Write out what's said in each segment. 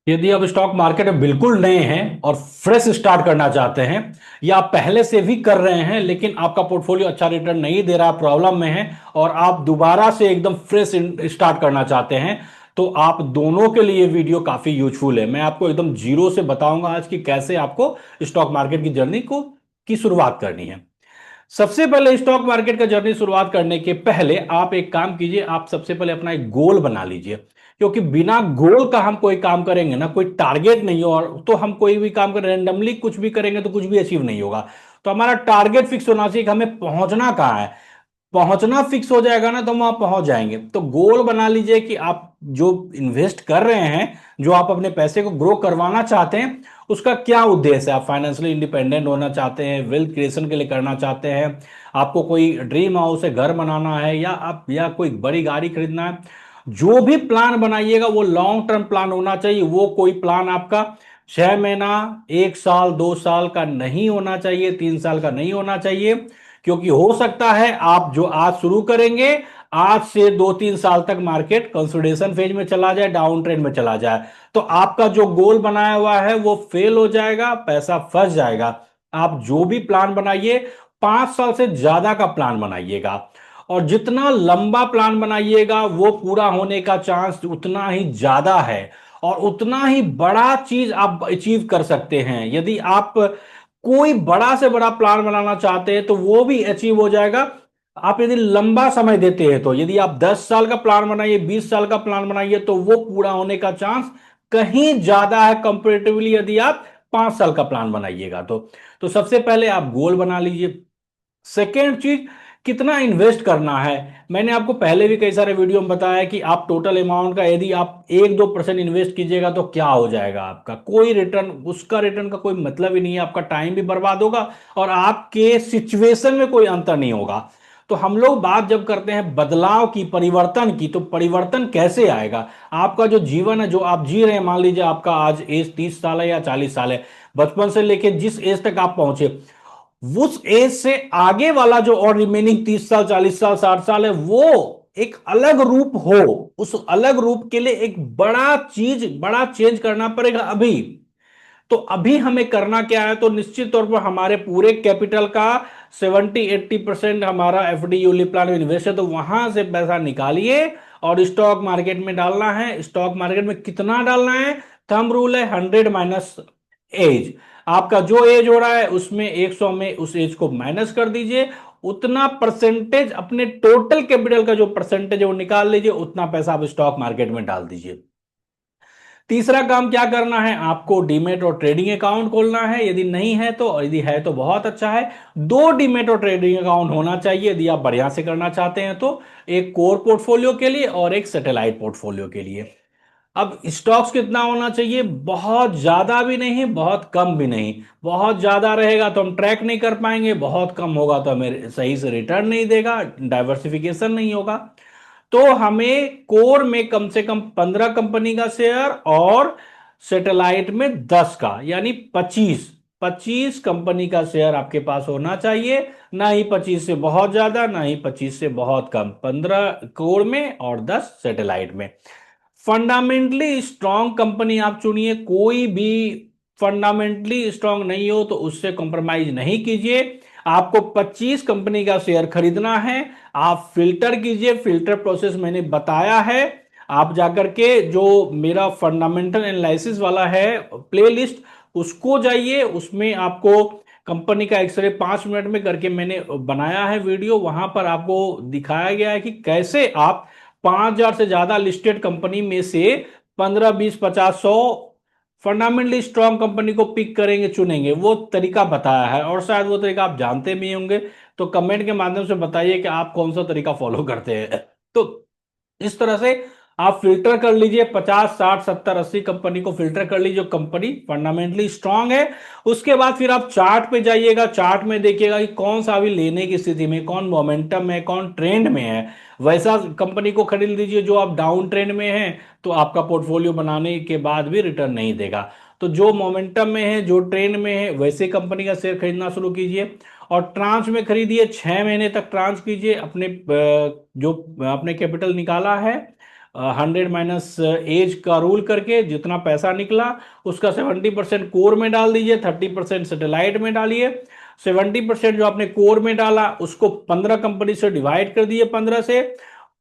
यदि आप stock market में बिल्कुल नए हैं और फ्रेश स्टार्ट करना चाहते हैं, या आप पहले से भी कर रहे हैं लेकिन आपका पोर्टफोलियो अच्छा रिटर्न नहीं दे रहा, प्रॉब्लम में है, और आप दोबारा से एकदम फ्रेश स्टार्ट करना चाहते हैं, तो आप दोनों के लिए वीडियो काफी यूजफुल है। मैं आपको एकदम जीरो से बताऊंगा आज कि कैसे आपको स्टॉक मार्केट की जर्नी को की शुरुआत करनी है। सबसे पहले स्टॉक मार्केट का जर्नी शुरुआत करने के पहले आप एक काम कीजिए, आप सबसे पहले अपना एक गोल बना लीजिए। क्योंकि बिना गोल का हम कोई काम करेंगे ना, कोई टारगेट नहीं हो, और तो हम कोई भी काम कर रैंडमली कुछ भी करेंगे तो कुछ भी अचीव नहीं होगा। तो हमारा टारगेट फिक्स होना चाहिए कि हमें पहुंचना कहाँ है। पहुंचना फिक्स हो जाएगा ना तो हम वहां पहुंच जाएंगे। तो गोल बना लीजिए कि आप जो इन्वेस्ट कर रहे हैं, जो आप अपने पैसे को ग्रो करवाना चाहते हैं, उसका क्या उद्देश्य है। आप फाइनेंशियली इंडिपेंडेंट होना चाहते हैं, वेल्थ क्रिएशन के लिए करना चाहते हैं, आपको कोई ड्रीम हाउस है, घर बनाना है, या कोई बड़ी गाड़ी खरीदना है। जो भी प्लान बनाइएगा वो लॉन्ग टर्म प्लान होना चाहिए। वो कोई प्लान आपका 6 महीना, 1 साल, 2 साल का नहीं होना चाहिए, 3 साल का नहीं होना चाहिए। क्योंकि हो सकता है आप जो आज शुरू करेंगे, आज से 2-3 साल तक मार्केट कंसोलिडेशन फेज में चला जाए, डाउन ट्रेंड में चला जाए, तो आपका जो गोल बनाया हुआ है वो फेल हो जाएगा, पैसा फंस जाएगा। आप जो भी प्लान बनाइए, 5 साल से ज्यादा का प्लान बनाइएगा। और जितना लंबा प्लान बनाइएगा वो पूरा होने का चांस उतना ही ज्यादा है, और उतना ही बड़ा चीज आप अचीव कर सकते हैं। यदि आप कोई बड़ा से बड़ा प्लान बनाना चाहते हैं तो वो भी अचीव हो जाएगा। आप यदि लंबा समय देते हैं, तो यदि आप 10 साल का प्लान बनाइए, 20 साल का प्लान बनाइए, तो वो पूरा होने का चांस कहीं ज्यादा है कंपेरेटिवली यदि आप 5 साल का प्लान बनाइएगा तो सबसे पहले आप गोल बना लीजिए। सेकेंड चीज, कितना इन्वेस्ट करना है। मैंने आपको पहले भी कई सारे वीडियो में बताया कि आप टोटल अमाउंट का यदि आप 1-2% इन्वेस्ट कीजिएगा तो क्या हो जाएगा, आपका कोई रिटर्न, उसका रिटर्न का कोई मतलब ही नहीं है। आपका टाइम भी बर्बाद होगा और आपके सिचुएशन में कोई अंतर नहीं होगा। तो हम लोग बात जब करते हैं बदलाव की, परिवर्तन की, तो परिवर्तन कैसे आएगा। आपका जो जीवन है, जो आप जी रहे हैं, मान लीजिए आपका आज एज 30 साल है या 40 साल है, बचपन से लेकर जिस एज तक आप पहुंचे, उस एज से आगे वाला जो और रिमेनिंग 30 साल, 40 साल, 60 साल है, वो एक अलग रूप हो। उस अलग रूप के लिए एक बड़ा चीज, बड़ा चेंज करना पड़ेगा अभी। तो अभी हमें करना क्या है, तो निश्चित तौर पर हमारे पूरे कैपिटल का 70-80% हमारा एफडी यूलिप प्लान में इन्वेस्ट है, तो वहां से पैसा निकालिए और स्टॉक मार्केट में डालना है। स्टॉक मार्केट में कितना डालना है, थंब रूल है 100 माइनस एज। आपका जो एज हो रहा है उसमें 100 में उस एज को माइनस कर दीजिए। उतना परसेंटेज अपने टोटल कैपिटल का जो परसेंटेज है वो निकाल लीजिए, उतना पैसा आप स्टॉक मार्केट में डाल दीजिए। तीसरा काम क्या करना है, आपको डीमेट और ट्रेडिंग अकाउंट खोलना है, यदि नहीं है तो, और यदि है तो बहुत अच्छा है। 2 डीमेट और ट्रेडिंग अकाउंट होना चाहिए यदि आप बढ़िया से करना चाहते हैं तो। एक कोर पोर्टफोलियो के लिए और एक सैटेलाइट पोर्टफोलियो के लिए। अब स्टॉक्स कितना होना चाहिए, बहुत ज्यादा भी नहीं, बहुत कम भी नहीं। बहुत ज्यादा रहेगा तो हम ट्रैक नहीं कर पाएंगे, बहुत कम होगा तो हमें सही से रिटर्न नहीं देगा, डाइवर्सिफिकेशन नहीं होगा। तो हमें कोर में कम से कम 15 कंपनी का शेयर, और सैटेलाइट में 10 का, यानी 25 25 कंपनी का शेयर आपके पास होना चाहिए। ना ही 25 से बहुत ज्यादा, ना ही 25 से बहुत कम, 15 कोर में और 10 सैटेलाइट में। फंडामेंटली स्ट्रांग कंपनी आप चुनिए। कोई भी फंडामेंटली स्ट्रांग नहीं हो तो उससे कॉम्प्रोमाइज नहीं कीजिए। आपको 25 कंपनी का शेयर खरीदना है। आप फिल्टर कीजिए, फिल्टर प्रोसेस मैंने बताया है। आप जाकर के जो मेरा फंडामेंटल एनालिसिस वाला है प्लेलिस्ट, उसको जाइए, उसमें आपको कंपनी का एक्सरे 5 मिनट में करके मैंने बनाया है वीडियो। वहां पर आपको दिखाया गया है कि कैसे आप 5,000 से ज्यादा लिस्टेड कंपनी में से 15, 20, 50, 100 फंडामेंटली स्ट्रांग कंपनी को पिक करेंगे, चुनेंगे। वो तरीका बताया है, और शायद वो तरीका आप जानते भी होंगे। तो कमेंट के माध्यम से बताइए कि आप कौन सा तरीका फॉलो करते हैं। तो इस तरह से आप फिल्टर कर लीजिए, 50, 60, 70, 80 कंपनी को फिल्टर कर लीजिए जो कंपनी फंडामेंटली स्ट्रांग है। उसके बाद फिर आप चार्ट पे जाइएगा, चार्ट में देखिएगा कि कौन सा अभी लेने की स्थिति में, कौन मोमेंटम में, कौन ट्रेंड में है। वैसा कंपनी को खरीद लीजिए। जो आप डाउन ट्रेंड में है तो आपका पोर्टफोलियो बनाने के बाद भी रिटर्न नहीं देगा। तो जो मोमेंटम में है, जो ट्रेंड में है, वैसे कंपनी का शेयर खरीदना शुरू कीजिए। और ट्रांच में खरीदिए, 6 महीने तक ट्रांच कीजिए। अपने जो आपने कैपिटल निकाला है 100 माइनस एज का रूल करके जितना पैसा निकला उसका 70% कोर में डाल दीजिए, 30% सैटेलाइट में डालिए। 70% जो आपने कोर में डाला उसको 15 कंपनी से डिवाइड कर दिए, 15 से।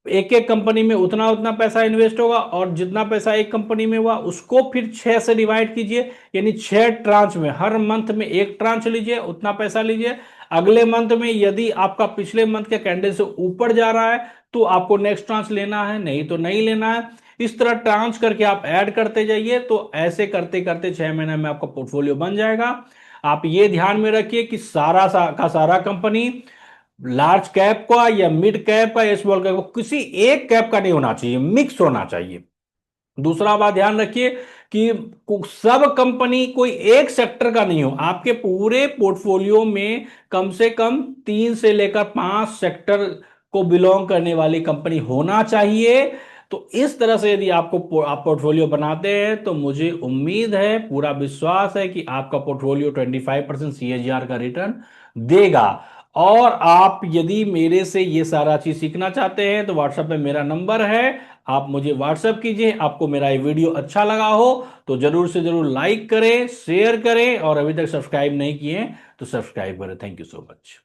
एक एक कंपनी में उतना उतना पैसा इन्वेस्ट होगा, और जितना पैसा एक कंपनी में हुआ उसको फिर 6 से डिवाइड कीजिए, यानी 6 ट्रांच में, हर मंथ में एक ट्रांच लीजिए, उतना पैसा लीजिए। अगले मंथ में यदि आपका पिछले मंथ के कैंडल से ऊपर जा रहा है तो आपको नेक्स्ट ट्रांच लेना है, नहीं तो नहीं लेना है। इस तरह ट्रांच करके आप ऐड करते जाइए, तो ऐसे करते करते 6 महीने में आपका पोर्टफोलियो बन जाएगा। आप ये ध्यान में रखिए कि का सारा कंपनी लार्ज कैप का या मिड कैप का या स्मॉल कैप का, किसी एक कैप का नहीं होना चाहिए, मिक्स होना चाहिए। दूसरा बात ध्यान रखिए कि सब कंपनी कोई एक सेक्टर का नहीं हो, आपके पूरे पोर्टफोलियो में कम से कम 3 से लेकर 5 सेक्टर को बिलोंग करने वाली कंपनी होना चाहिए। तो इस तरह से यदि आप पोर्टफोलियो बनाते हैं तो मुझे उम्मीद है, पूरा विश्वास है कि आपका पोर्टफोलियो 25% CAGR का रिटर्न देगा। और आप यदि मेरे से ये सारा चीज सीखना चाहते हैं तो व्हाट्सएप पे मेरा नंबर है, आप मुझे व्हाट्सएप कीजिए। आपको मेरा ये वीडियो अच्छा लगा हो तो जरूर से जरूर लाइक करें, शेयर करें, और अभी तक सब्सक्राइब नहीं किए हैं तो सब्सक्राइब करें। Thank you so much.